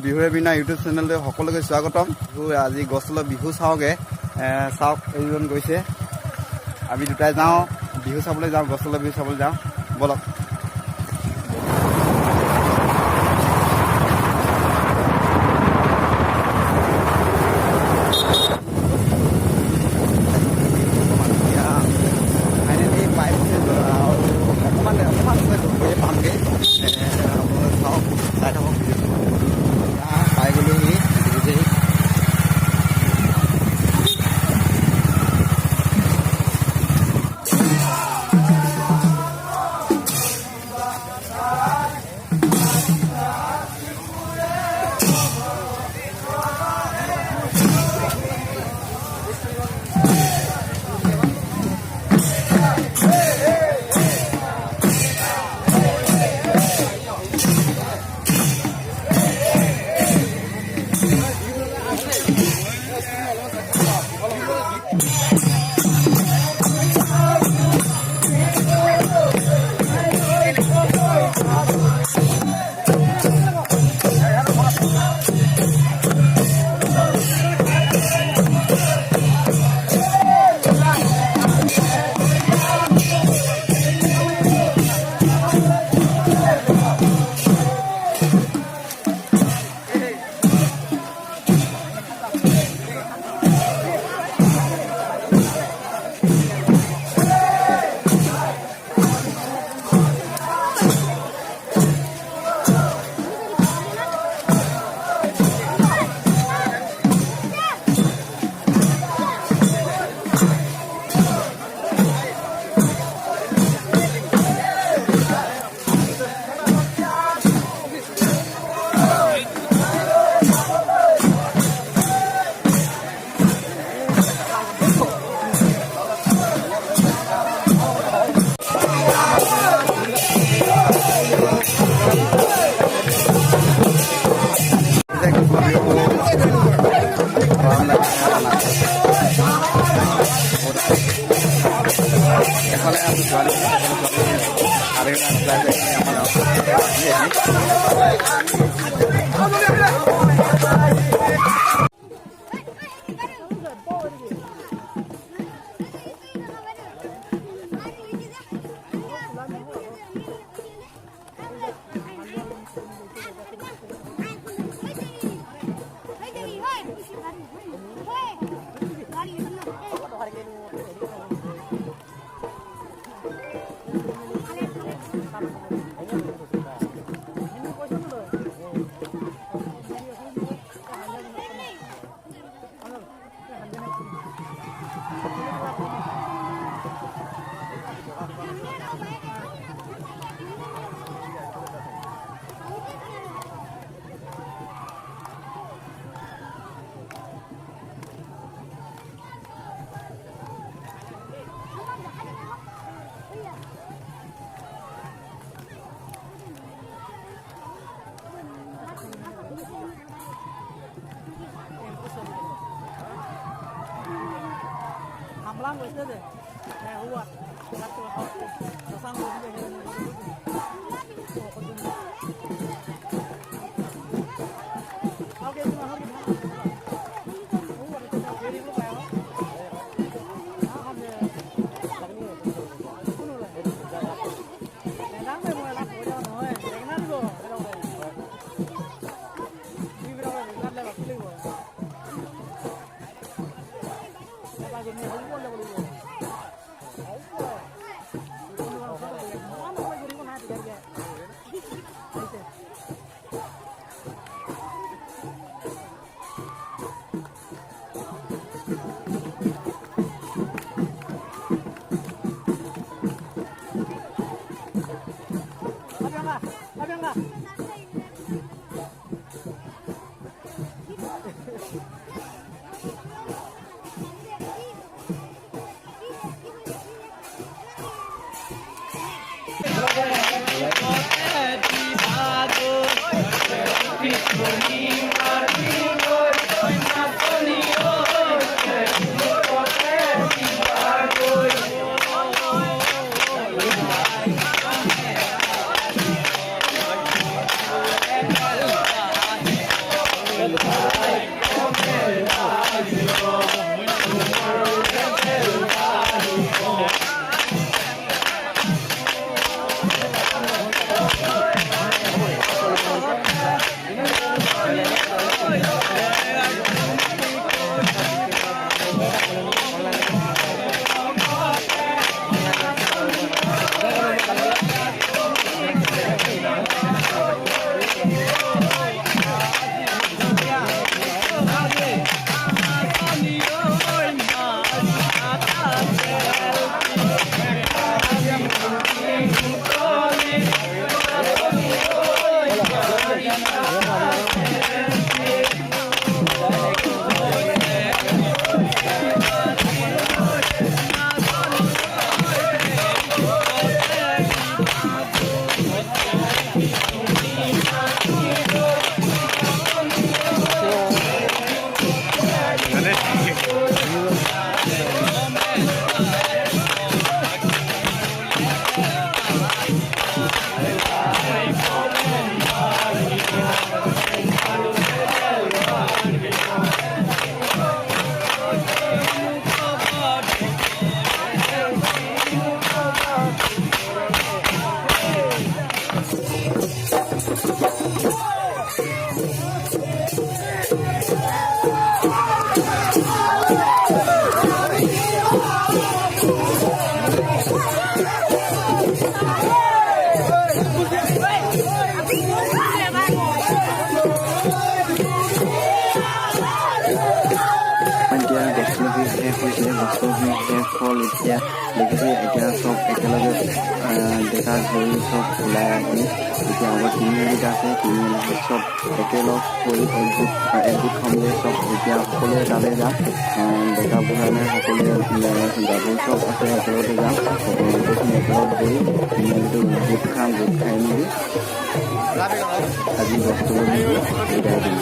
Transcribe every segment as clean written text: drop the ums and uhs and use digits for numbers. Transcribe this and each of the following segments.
বিহুৱে বিনা ইউটিউব চেনেলটো সকলোকে স্বাগতম। আজি গছতলত বিহু চাওঁগে। চাওক এইজন গৈছে, আমি দুটাই যাওঁ বিহু চাবলৈ যাওঁ, গছতলত বিহু চাবলৈ যাওঁ, বলক। এতিয়া চব একেলগে ডেকা ধৰি চব ওলাই আহি এতিয়া আমাৰ তিনিআলিত আছে। তিনিআলিত চব একেলগ কৰি একগোট খামে চব এতিয়া সকলোৱে তালৈ যাম। ডেকা বুঢ়ানে সকলোৱে গাভৰু চব আছে একেলগতে যাম। গোটেইখিনি একেলগ কৰি তিনিআলিটো গোট খাম। গোট খাই মেলি আজি বস্তুবোৰ বিদায় দিম।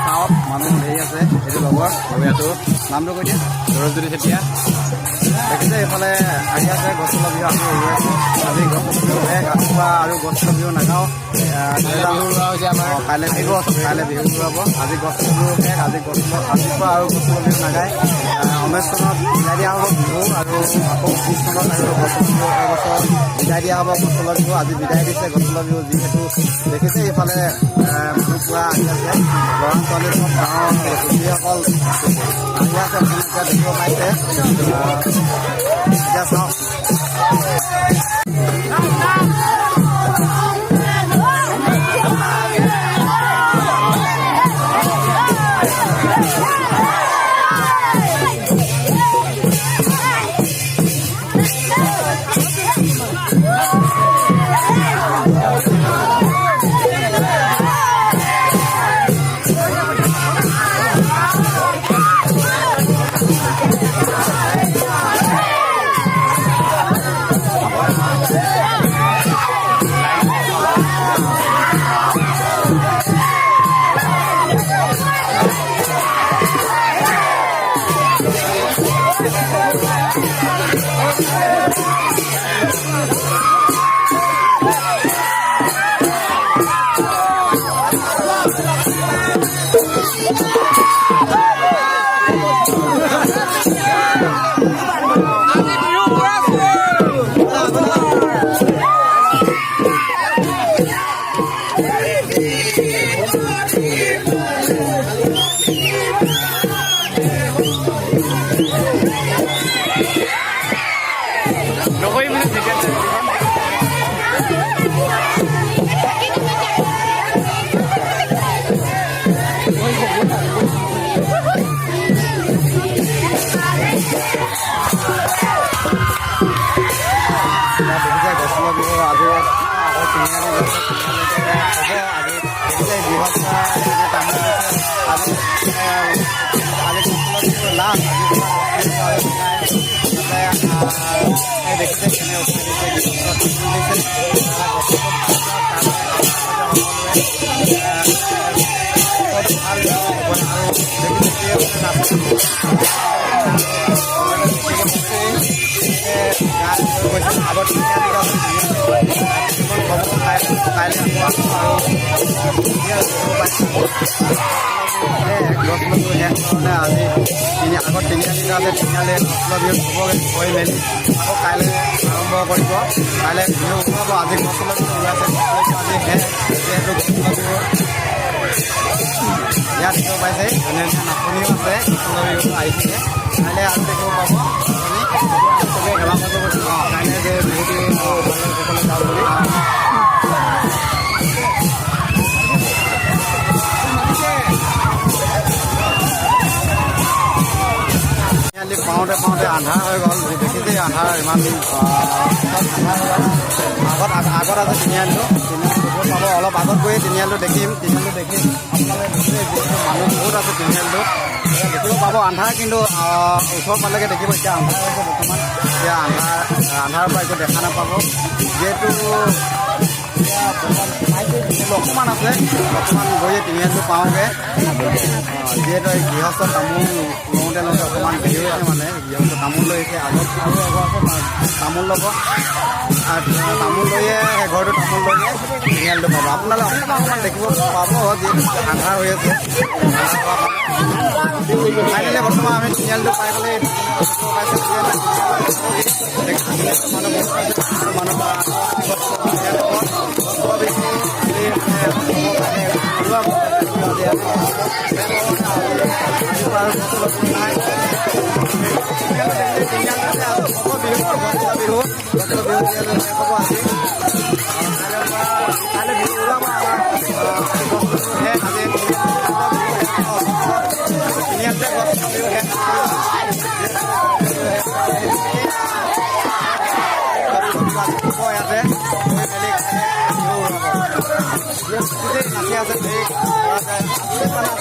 চাওঁত মানুহ ধেৰি আছে। এইটো লগৰ ইয়াতো নামটো কৈ দিয়া সৰস্বতী চেতিয়া। দেখিছে এইফালে আহি আছে গছ তলৰ বিহু আমি উৰুৱাই আছোঁ। আজি গছ তলৰ বিহু শেষ। ৰাতিপুৱা আৰু গছ তলৰ বিহু নাগাওঁ। কাইলৈ বিহু কাইলৈ বিহু উৰুৱাব। আজি গছ তলৰ বিহু শেষ। আজি গছ তলৰ ৰাতিপুৱা আৰু গছ তলৰ বিহু নাগায়। 19 চনত বিদায় দিয়া হ'ব বিহু আৰু আকৌ 20 চনত আৰু গছ তলৰ বিহু এবছৰ বিদায় দিয়া হ'ব গছ তলৰ বিহু। আজি বিদায় দিছে গছ তলৰ বিহু। যিহেতু দেখিছে এইফালে মানুহ পুৰা আহি আছে। ল'ৰা ছোৱালী চব গাঁৱৰ যিসকল আহি আছে আপোনালোকে দেখিব পাইছে। এতিয়া চাওক দেখিছে গছতলৰ বিহু আজি আকৌ তিনিআলি গৈছে তিনিআলিতে হ'ব আজি দেখিছে বৃহৎ তামোল আছে আজি গছতলৰ বিহু লাভ আজি দেখিছে কেনে উঠাই দিছে আগত আজি আগত তিনিআলিত আছে তিনিআলি গছতলৰ বিহু হ'বগৈ হৈ মেলি আকৌ কাইলৈ আৰম্ভ কৰিব কাইলৈ বিহু ওলাব আজি গছতলৰ বিহু ওলাইছে আজি যিহেতু গছতলৰ বিহু ইয়াত দেখিব পাইছে এনে নাচনিও আছে গছতলৰ বিহু আহিছে কাইলৈ আৰু দেখিব পাব চবেই খেলা কৰিব কাইলৈ যে বিহুটি সকলে যাওঁ বুলি পাওঁতে পাওঁতে আন্ধাৰ হৈ গ'ল দেখিছে আন্ধাৰ ইমান আগত আছে তিনিআলিটো পাব অলপ আগত গৈ তিনিআলিটো দেখিম আপোনালোকে মানুহ বহুত আছে তিনিআলিটোত দেখিব পাব আন্ধাৰ কিন্তু ওচৰ পালেগে দেখিব এতিয়া আন্ধাৰ হৈছে বৰ্তমান এতিয়া আন্ধাৰৰ পৰা একো দেখা নাপাব যিহেতু অকণমান আছে অকণমান গৈ তিনিআলিটো পাওঁগৈ যিহেতু এই গৃহস্থ তামোল লওঁতে অকণমান দেৰি হৈছে মানে গৃহস্থ তামোল লৈছে আগত আৰু এঘৰ আছে তামোল ল'ব তামোল লৈয়ে এঘৰটো তামোল লৈয়ে তিনিআলিটো পাব আপোনালোকে অকণমান দেখিব পাব যিহেতু আন্ধাৰ হৈ আছে খাই দিলে বৰ্তমান আমি তিনিআলিটো পাই গ'লে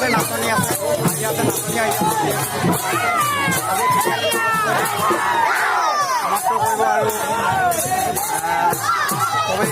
নাচি আছে নাচনি আছে সমাপ্ত কৰিব আৰু সবেই